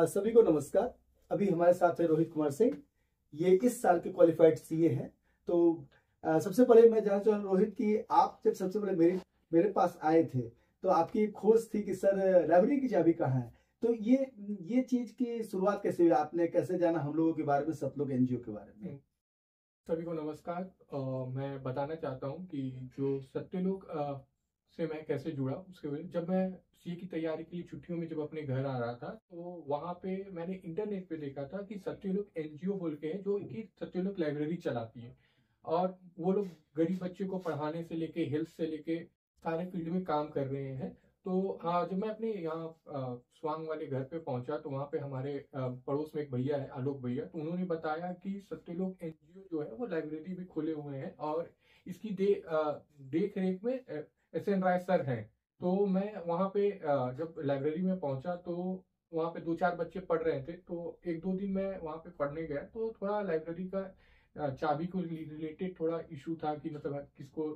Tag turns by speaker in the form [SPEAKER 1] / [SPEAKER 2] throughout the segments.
[SPEAKER 1] सभी को नमस्कार। अभी हमारे साथ है रोहित कुमार सिंह। ये इस साल के क्वालिफाइड सीए हैं। तो सबसे पहले मैं जानना चाहूँ रोहित कि आप जब सबसे पहले मेरे पास आए थे तो आपकी एक खोज थी कि सर लाइब्रेरी की चाबी कहाँ है। तो ये चीज की शुरुआत कैसे हुई, आपने कैसे जाना हम लोगों के बारे में, सतलोक एनजीओ के बारे में?
[SPEAKER 2] सभी को नमस्कार। मैं बताना चाहता हूँ कि जो सत्यलोक से मैं कैसे जुड़ा उसके वजह। जब मैं सीए की तैयारी के लिए छुट्टियों में जब अपने घर आ रहा था तो वहाँ पे मैंने इंटरनेट पे देखा था कि सत्यलोक एनजीओ बोल के है जो कि सत्यलोक लाइब्रेरी चलाती है और वो लोग गरीब बच्चे को पढ़ाने से लेके हेल्थ से लेके सारे फील्ड में काम कर रहे हैं। तो हाँ, जब मैं अपने यहाँ स्वांग वाले घर पे पहुंचा तो वहाँ पे हमारे पड़ोस में एक भैया है, आलोक भैया, तो उन्होंने बताया कि सत्यलोक एनजीओ जो है वो लाइब्रेरी भी खोले हुए हैं और इसकी देख रेख में SN राय सर हैं। तो मैं वहाँ पे जब लाइब्रेरी में पहुंचा तो वहाँ पे 2-4 बच्चे पढ़ रहे थे। तो 1-2 दिन मैं वहाँ पे पढ़ने गया तो थोड़ा लाइब्रेरी का चाबी को रिलेटेड थोड़ा इशू था कि मतलब किसको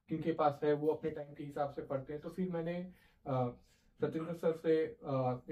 [SPEAKER 2] किनके पास है, वो अपने टाइम के हिसाब से पढ़ते हैं। तो फिर मैंने सत्येंद्र सर से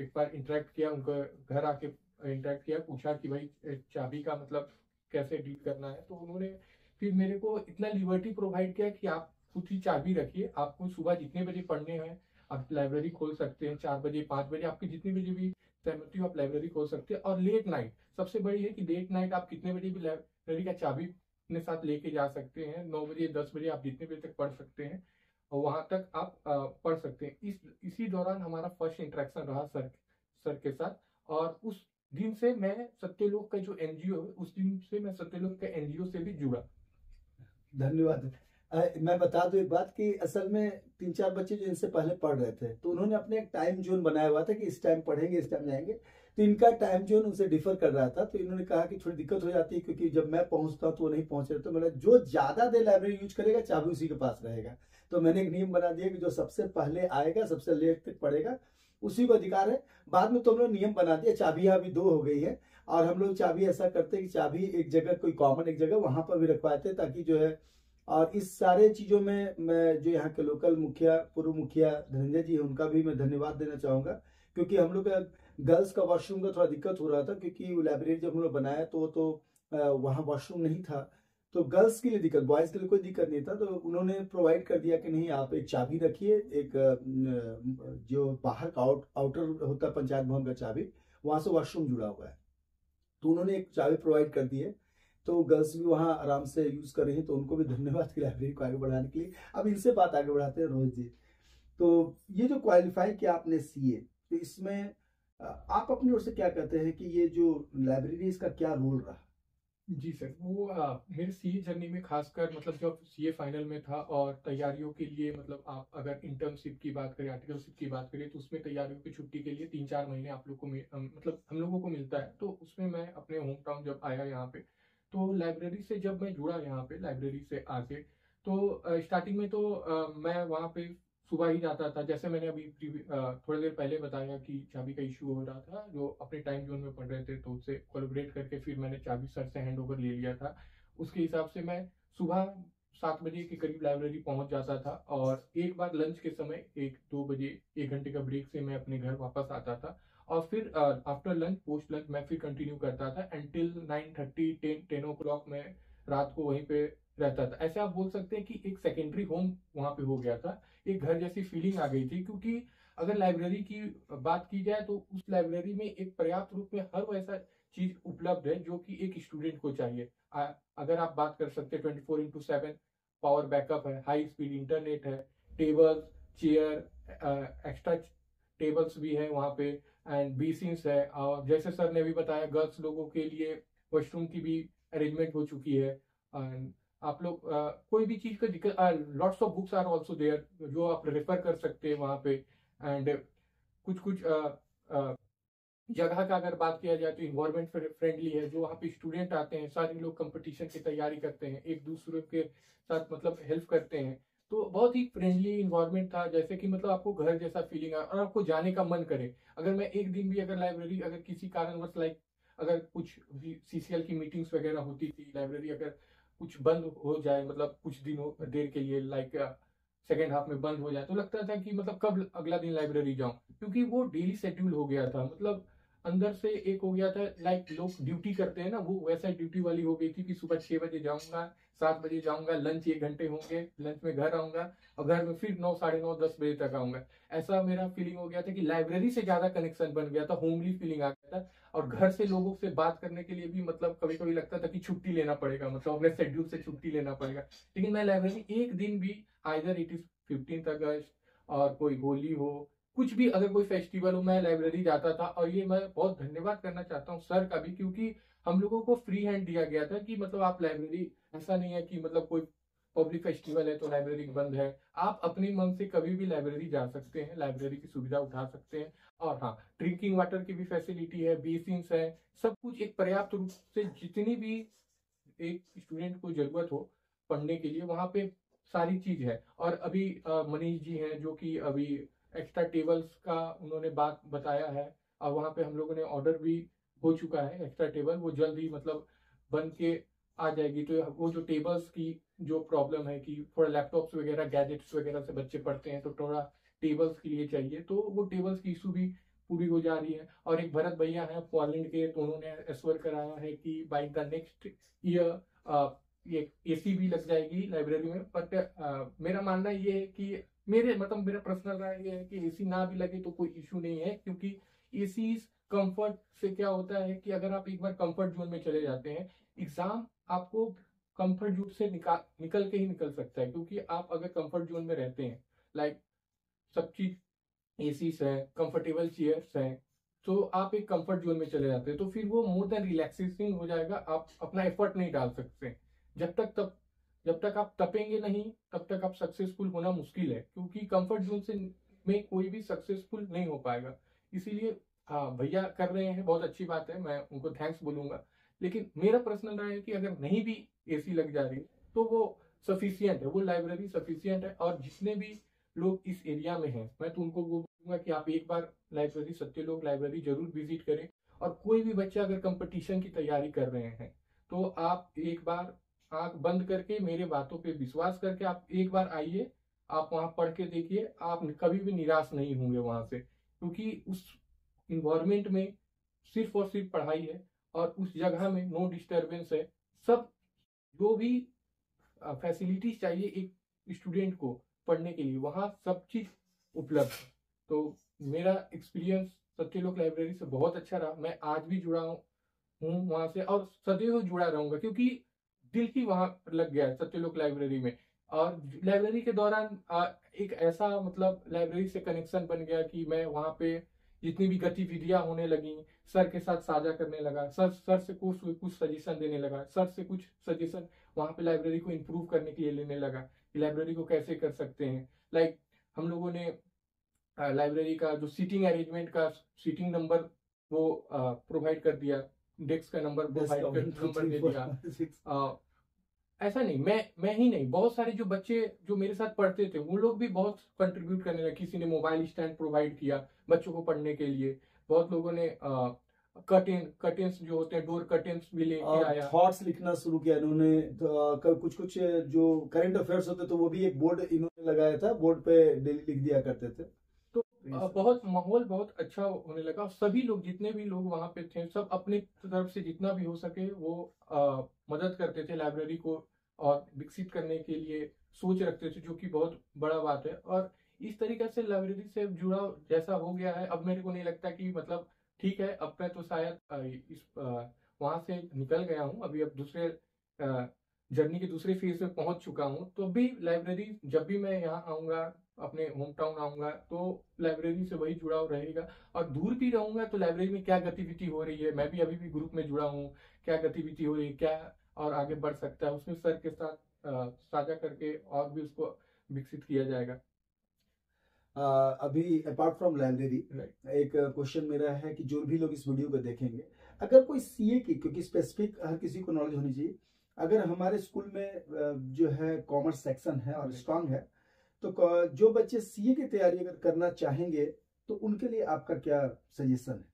[SPEAKER 2] एक बार इंटरेक्ट किया, उनका घर आके इंटरेक्ट किया, पूछा कि भाई चाबी का मतलब कैसे डील करना है। तो उन्होंने फिर मेरे को इतना लिबर्टी प्रोवाइड किया कि आप खुद ही चाबी रखिए, आपको सुबह जितने बजे पढ़ने हैं आप लाइब्रेरी खोल सकते हैं, 4 बजे 5 बजे आपकी जितनी बजे भी सहमति हो आप लाइब्रेरी खोल सकते हैं। और लेट नाइट सबसे बड़ी है कि लेट नाइट आप कितने बजे भी लाइब्रेरी का चाबी अपने साथ लेके जा सकते हैं। 9 बजे 10 बजे आप जितने बजे तक पढ़ सकते हैं और वहां तक आप पढ़ सकते हैं। इसी दौरान हमारा फर्स्ट इंटरेक्शन रहा सर के साथ। और उस दिन से मैं सत्यलोक का जो एनजीओ है उस दिन से मैं सत्यलोक के एनजीओ से भी जुड़ा।
[SPEAKER 1] धन्यवाद। मैं बता दूं एक बात कि असल में 3-4 बच्चे जो इनसे पहले पढ़ रहे थे तो उन्होंने अपने एक टाइम जोन बनाया हुआ था कि इस टाइम पढ़ेंगे इस टाइम जाएंगे। तो इनका टाइम जोन उनसे डिफर कर रहा था। तो इन्होंने कहा कि थोड़ी दिक्कत हो जाती है क्योंकि जब मैं पहुंचता हूं तो वो नहीं पहुंच रहे। तो मैंने जो ज्यादा देर लाइब्रेरी यूज करेगा चाबी उसी के पास रहेगा। तो मैंने एक नियम बना दिया कि जो सबसे पहले आएगा सबसे लेट तक पढ़ेगा उसी को अधिकार है। बाद में तो हम लोग नियम बना दिया, चाबियां अभी 2 हो गई है। और हम लोग चाबी ऐसा करते हैं कि चाबी एक जगह कोई कॉमन एक जगह वहां पर भी रखवाते हैं ताकि जो है। और इस सारे चीजों में मैं जो यहाँ के लोकल मुखिया पूर्व मुखिया धनंजय जी हैं उनका भी मैं धन्यवाद देना चाहूंगा। क्योंकि हम लोग का गर्ल्स का वॉशरूम का थोड़ा दिक्कत हो रहा था क्योंकि वो लाइब्रेरी जब हम लोग बनाया तो वहाँ वॉशरूम नहीं था। तो गर्ल्स के लिए दिक्कत, बॉयज के लिए कोई दिक्कत नहीं था। तो उन्होंने प्रोवाइड कर दिया कि नहीं आप एक चाबी रखिए, एक जो बाहर का आउटर होता है पंचायत भवन का चाबी, वहां से वॉशरूम जुड़ा हुआ है। तो उन्होंने एक चाबी प्रोवाइड कर दी है। तो गर्ल्स भी वहाँ आराम से यूज कर रही हैं। तो उनको भी धन्यवाद कि लाइब्रेरी को आगे बढ़ाने के लिए। अब इनसे बात आगे बढ़ाते हैं रोहित जी। तो ये जो क्वालिफाई किया आपने सीए, तो इसमें आप अपनी ओर से क्या कहते हैं कि ये जो लाइब्रेरी इसका क्या रोल रहा?
[SPEAKER 2] जी सर, वो मेरे सीए जर्नी में खासकर मतलब जब सीए फाइनल में था और तैयारियों के लिए मतलब आप अगर इंटर्नशिप की बात करें, आर्टिकलशिप की बात करें, तो उसमें तैयारियों की छुट्टी के लिए 3-4 महीने आप लोग को मतलब हम लोगों को मिलता है। तो उसमें मैं अपने होम टाउन जब आया यहाँ पे तो लाइब्रेरी से जब मैं जुड़ा यहाँ पे लाइब्रेरी से आके तो स्टार्टिंग में तो मैं वहाँ पे सुबह ही जाता था। जैसे मैंने अभी थोड़ी देर पहले बताया कि चाबी का इशू हो रहा था, जो अपने टाइम जोन में पढ़ रहे थे तो उससे कोलैबोरेट करके फिर मैंने चाबी सर से हैंड ओवर ले लिया था। उसके हिसाब से मैं सुबह 7 बजे के करीब लाइब्रेरी पहुंच जाता था और एक बार लंच के समय 1-2 बजे 1 घंटे का ब्रेक से मैं अपने घर वापस आता था। और फिर आफ्टर लंच पोस्ट लंच मैं फिर कंटिन्यू करता था एंटिल 9:30 10 ओ क्लॉक मैं रात को वहीं पे रहता था। ऐसे आप बोल सकते हैं कि एक सेकेंडरी होम वहां पे हो गया था, एक घर जैसी फीलिंग आ गई थी। क्योंकि अगर लाइब्रेरी की बात की जाए तो उस लाइब्रेरी में एक पर्याप्त रूप में हर वैसा चीज उपलब्ध है जो कि एक स्टूडेंट को चाहिए। अगर आप बात कर सकते हैं 24x7 पावर बैकअप है, हाई स्पीड इंटरनेट है, टेबल्स चेयर एक्स्ट्रा टेबल्स भी है वहाँ पे, एंड बेसिन्स है। और जैसे सर ने भी बताया गर्ल्स लोगों के लिए वॉशरूम की भी अरेंजमेंट हो चुकी है। एंड आप लोग कोई भी चीज का दिक्कत, lots of books are also there जो आप रेफर कर सकते हैं वहाँ पे। एंड कुछ कुछ जगह का अगर बात किया जाए तो इन्वायरमेंट फ्रेंडली है। जो वहाँ पे स्टूडेंट आते हैं सारे लोग कंपटीशन की तैयारी करते हैं, एक दूसरे के साथ मतलब हेल्प करते हैं। तो बहुत ही फ्रेंडली इन्वायरमेंट था, जैसे कि मतलब आपको घर जैसा फीलिंग है और आपको जाने का मन करे। अगर मैं एक दिन भी अगर लाइब्रेरी अगर किसी कारणवश लाइक अगर कुछ भी सीसीएल की मीटिंग्स वगैरह होती थी, लाइब्रेरी अगर कुछ बंद हो जाए मतलब कुछ दिनों देर के लिए लाइक सेकेंड हाफ में बंद हो जाए, तो लगता था कि मतलब कब अगला दिन लाइब्रेरी जाऊं, क्योंकि वो डेली शेड्यूल हो गया था। मतलब अंदर से एक हो गया था, लाइक लोग ड्यूटी करते हैं ना, वो वैसा ड्यूटी वाली हो गई थी कि सुबह 6 बजे जाऊंगा, 7 बजे जाऊंगा, लंच 1 घंटे होंगे, लंच में घर आऊंगा और घर में फिर 9, साढ़े 9, 10 बजे तक आऊंगा। ऐसा मेरा फीलिंग हो गया था कि लाइब्रेरी से ज्यादा कनेक्शन बन गया था, होमली फीलिंग आ गया था। और घर से लोगों से बात करने के लिए भी मतलब कभी कभी लगता था कि छुट्टी लेना पड़ेगा, मतलब अपने शेड्यूल से छुट्टी लेना पड़ेगा। लेकिन मैं लाइब्रेरी एक दिन भी, आइदर इट इज 15th अगस्त और कोई होली हो, कुछ भी अगर कोई फेस्टिवल हो, मैं लाइब्रेरी जाता था। और ये मैं बहुत धन्यवाद करना चाहता हूँ सर का भी, क्योंकि हम लोगों को फ्री हैंड दिया गया था कि मतलब आप लाइब्रेरी, ऐसा नहीं है कि मतलब कोई पब्लिक फेस्टिवल है तो लाइब्रेरी बंद है। आप अपने मन से कभी भी लाइब्रेरी जा सकते हैं, लाइब्रेरी की सुविधा उठा सकते हैं। और हाँ, ड्रिंकिंग वाटर की भी फैसिलिटी है, बेसिन्स है, सब कुछ एक पर्याप्त रूप से, जितनी भी एक स्टूडेंट को जरूरत हो पढ़ने के लिए, वहाँ पे सारी चीज है। और अभी मनीष जी हैं जो कि अभी एक्स्ट्रा टेबल्स का उन्होंने बात बताया है, और वहाँ पे हम लोगों ने ऑर्डर भी हो चुका है एक्स्ट्रा टेबल, वो जल्द ही मतलब बन के आ जाएगी। तो वो जो टेबल्स की जो प्रॉब्लम है कि थोड़ा लैपटॉप्स वगैरह, गैजेट्स वगैरह से बच्चे पढ़ते हैं तो थोड़ा टेबल्स के लिए चाहिए, तो वो टेबल्स की इशू भी पूरी हो जा रही है। और एक भरत भैया हैं पोलैंड के, तो उन्होंने एश्योर कराया है कि बाय द नेक्स्ट ईयर ये एसी भी लग जाएगी लाइब्रेरी में। बट मेरा मानना ये है कि मेरा पर्सनल राय ये है कि एसी ना भी लगे तो कोई इशू नहीं है, क्योंकि एसी कंफर्ट से क्या होता है कि अगर आप एक बार कंफर्ट जोन में चले जाते हैं, एग्जाम आपको कंफर्ट जोन से निकल के ही निकल सकता है। क्योंकि आप अगर कंफर्ट जोन में रहते हैं, लाइक सब चीज एसीस है, कंफर्टेबल चेयर्स हैं, तो आप एक कंफर्ट जोन में चले जाते हैं, तो फिर वो मोर देन रिलैक्सेसिंग हो जाएगा। आप अपना एफर्ट नहीं डाल सकते जब तक आप तपेंगे नहीं, तब तक आप सक्सेसफुल होना मुश्किल है, क्योंकि कंफर्ट जोन से में कोई भी सक्सेसफुल नहीं हो पाएगा। इसीलिए हाँ, भैया कर रहे हैं, बहुत अच्छी बात है, मैं उनको थैंक्स बोलूंगा। लेकिन मेरा पर्सनल राय है कि अगर नहीं भी एसी लग जा रही तो वो सफिशियंट है, वो लाइब्रेरी सफिशियंट है। और जितने भी लोग इस एरिया में हैं, मैं तो उनको वो बोलूंगा कि आप एक बार लाइब्रेरी, सत्यलोक लाइब्रेरी जरूर विजिट करें। और कोई भी बच्चा अगर कंपटीशन की तैयारी कर रहे हैं, तो आप एक बार आंख बंद करके, मेरे बातों पे विश्वास करके आप एक बार आइए, आप वहां पढ़ के देखिए, आप कभी भी निराश नहीं होंगे वहां से। क्योंकि उस इन्वायरमेंट में सिर्फ और सिर्फ पढ़ाई है, और उस जगह में नो डिस्टरबेंस है। सब जो भी फैसिलिटीज चाहिए एक स्टूडेंट को पढ़ने के लिए, वहाँ सब चीज उपलब्ध है। तो मेरा एक्सपीरियंस सत्यलोक लाइब्रेरी से बहुत अच्छा रहा। मैं आज भी जुड़ा हूँ वहां से, और सदैव जुड़ा रहूंगा, क्योंकि दिल ही वहां पर लग गया है सत्यलोक लाइब्रेरी में। और लाइब्रेरी के दौरान एक ऐसा मतलब लाइब्रेरी से कनेक्शन बन गया कि मैं वहां पे जितनी भी गतिविधियां होने लगी, सर के साथ साझा करने लगा, सर से कुछ सजेशन देने लगा, सर से कुछ सजेशन वहां पे लाइब्रेरी को इम्प्रूव करने के लिए लेने लगा कि लाइब्रेरी को कैसे कर सकते हैं। लाइक हम लोगों ने लाइब्रेरी का जो सीटिंग अरेंजमेंट का सीटिंग नंबर वो प्रोवाइड कर दिया, डेस्क का नंबर नंबर दे दिया। ऐसा नहीं, मैं ही नहीं, बहुत सारे जो बच्चे जो मेरे साथ पढ़ते थे, वो लोग भी बहुत कंट्रीब्यूट करने लगे। किसी ने मोबाइल स्टैंड प्रोवाइड किया बच्चों को पढ़ने के लिए, बहुत लोगों ने कर्टेन्स जो होते हैं, डोर कर्टेन्स भी लेके आया।
[SPEAKER 1] थॉट्स लिखना शुरू किया इन्होंने, तो कुछ कुछ जो करंट अफेयर्स होते तो वो भी एक बोर्ड इन्होंने लगाया था, बोर्ड पे डेली लिख दिया करते थे।
[SPEAKER 2] तो बहुत माहौल बहुत अच्छा होने लगा। सभी लोग, जितने भी लोग वहां पे थे, सब अपनी तरफ से जितना भी हो सके वो मदद करते थे लाइब्रेरी को और विकसित करने के लिए सोच रखते थे, जो कि बहुत बड़ा बात है। और इस तरीके से लाइब्रेरी से जुड़ा जैसा हो गया है, अब मेरे को नहीं लगता कि मतलब ठीक है, अब मैं तो शायद वहां से निकल गया हूँ, अभी अब दूसरे जर्नी के दूसरे फेज में पहुंच चुका हूँ। तो अभी लाइब्रेरी, जब भी मैं यहाँ आऊंगा, अपने होम टाउन आऊंगा, तो लाइब्रेरी से वही जुड़ाव रहेगा। और दूर भी रहूंगा तो लाइब्रेरी में क्या गतिविधि हो रही है, मैं भी अभी भी ग्रुप में जुड़ा हूँ, क्या गतिविधि हो रही है, क्या और आगे बढ़ सकता है, उसमें सर के साथ साझा करके और भी उसको विकसित किया जाएगा।
[SPEAKER 1] अभी अपार्ट फ्रॉम लाइब्रेरी,
[SPEAKER 2] Right.
[SPEAKER 1] एक क्वेश्चन मेरा है कि जो भी लोग इस वीडियो को देखेंगे, अगर कोई सीए की, क्योंकि स्पेसिफिक हर किसी को नॉलेज होनी चाहिए, अगर हमारे स्कूल में जो है कॉमर्स सेक्शन है और स्ट्रांग है, तो जो बच्चे सीए की तैयारी अगर करना चाहेंगे तो उनके लिए आपका क्या सजेशन है?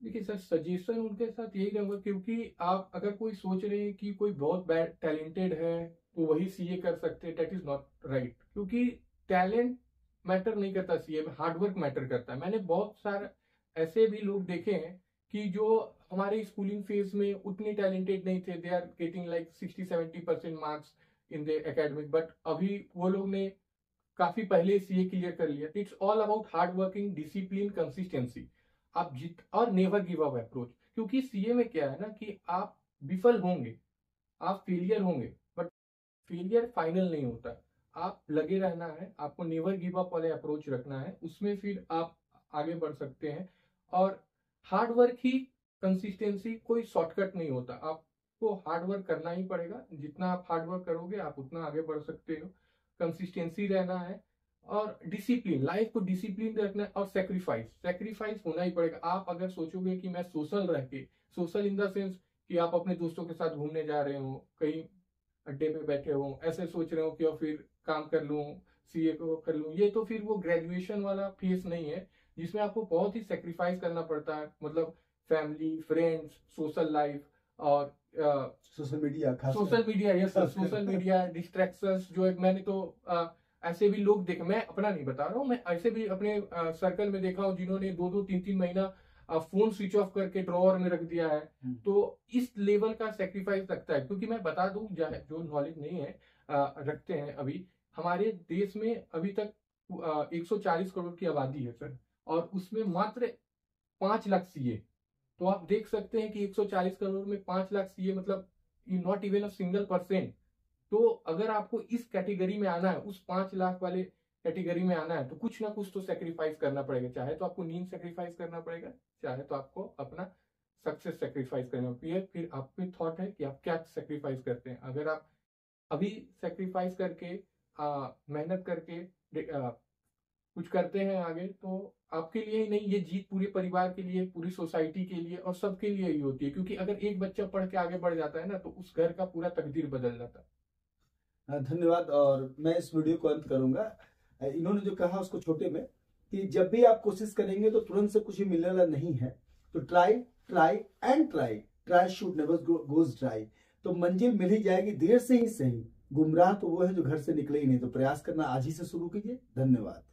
[SPEAKER 2] देखिए सर, सजेशन उनके साथ यही रहूंगा, क्योंकि आप अगर कोई सोच रहे हैं कि कोई बहुत बैड टैलेंटेड है तो वही सीए कर सकते हैं, दैट इज नॉट राइट। क्योंकि टैलेंट मैटर नहीं करता सीए में, हार्डवर्क मैटर करता है। मैंने बहुत सारे ऐसे भी लोग देखे हैं कि जो हमारे स्कूलिंग फेज में उतने टैलेंटेड नहीं थे, they are getting like 60-70% marks in the academic, but अभी वो लोग ने काफी पहले सीए क्लियर कर लिया। It's all about hard working, discipline, consistency. आप जीत और नेवर गिव अप अप्रोच, क्योंकि सीए में क्या है ना कि आप विफल होंगे, आप फेलियर होंगे, बट फेलियर फाइनल नहीं होता। आप लगे रहना है, आपको नेवर गिव अप वाले अप्रोच रखना है, उसमें फिर आप आगे बढ़ सकते हैं। और हार्ड वर्क ही कंसिस्टेंसी, कोई शॉर्टकट नहीं होता, आपको हार्ड वर्क करना ही पड़ेगा। जितना आप हार्ड वर्क करोगे आप उतना आगे बढ़ सकते हो। कंसिस्टेंसी रहना है और डिसिप्लिन, लाइफ को डिसिप्लिन रखना है। और सेक्रीफाइस होना ही पड़ेगा। आप अगर सोचोगे कि मैं सोशल रह के, सोशल इन द सेंस कि आप अपने दोस्तों के साथ घूमने जा रहे हो, कहीं अड्डे पे बैठे हो, ऐसे सोच रहे हो कि और फिर काम कर लूं, सीए को कर लूं, ये तो फिर वो ग्रेजुएशन वाला फेस नहीं है जिसमें आपको बहुत ही सेक्रीफाइस करना पड़ता है। मतलब फैमिली, फ्रेंड्स, सोशल लाइफ और social media yes social media distractions जो है। मैंने तो ऐसे भी लोग देखे, मैं अपना नहीं बता रहा हूँ, मैं ऐसे भी अपने सर्कल में देखा हूँ जिन्होंने 2-3 महीना फोन स्विच ऑफ करके ड्रॉअर में रख दिया है। तो इस लेवल का सेक्रीफाइस लगता है, क्योंकि मैं बता दूं जो नॉलेज नहीं है रखते हैं, अभी हमारे देश में अभी तक 140 करोड़ की आबादी है सर, और उसमें मात्र 5 लाख सीए। तो आप देख सकते हैं कि 140 करोड़ में 5 लाख सीए, मतलब not even a single percent. तो अगर आपको इस कैटेगरी में आना है, उस 5 लाख वाले कैटेगरी में आना है, तो कुछ ना कुछ तो सेक्रीफाइस करना पड़ेगा। चाहे तो आपको नींद सेक्रीफाइस करना पड़ेगा, चाहे तो आपको अपना सक्सेस सेक्रीफाइस करना पड़ेगा। फिर आप पे थॉट है कि आप क्या सेक्रीफाइस करते हैं। अगर आप अभी सेक्रीफाइस करके मेहनत करके कुछ करते हैं आगे, तो आपके लिए ही नहीं, ये जीत पूरे परिवार के लिए, पूरी सोसाइटी के लिए और सबके लिए ही होती है। क्योंकि अगर एक बच्चा पढ़ के आगे बढ़ जाता है ना, तो उस घर का पूरा तकदीर बदल जाता है।
[SPEAKER 1] धन्यवाद। और मैं इस वीडियो को अंत करूंगा। इन्होंने जो कहा उसको छोटे में, कि जब भी आप कोशिश करेंगे तो तुरंत से कुछ ही मिलने वाला नहीं है। तो try and try should never goes dry. तो मंजिल मिल ही जाएगी, देर से ही सही। गुमराह तो वो है जो घर से निकले ही नहीं। तो प्रयास करना आज ही से शुरू कीजिए। धन्यवाद।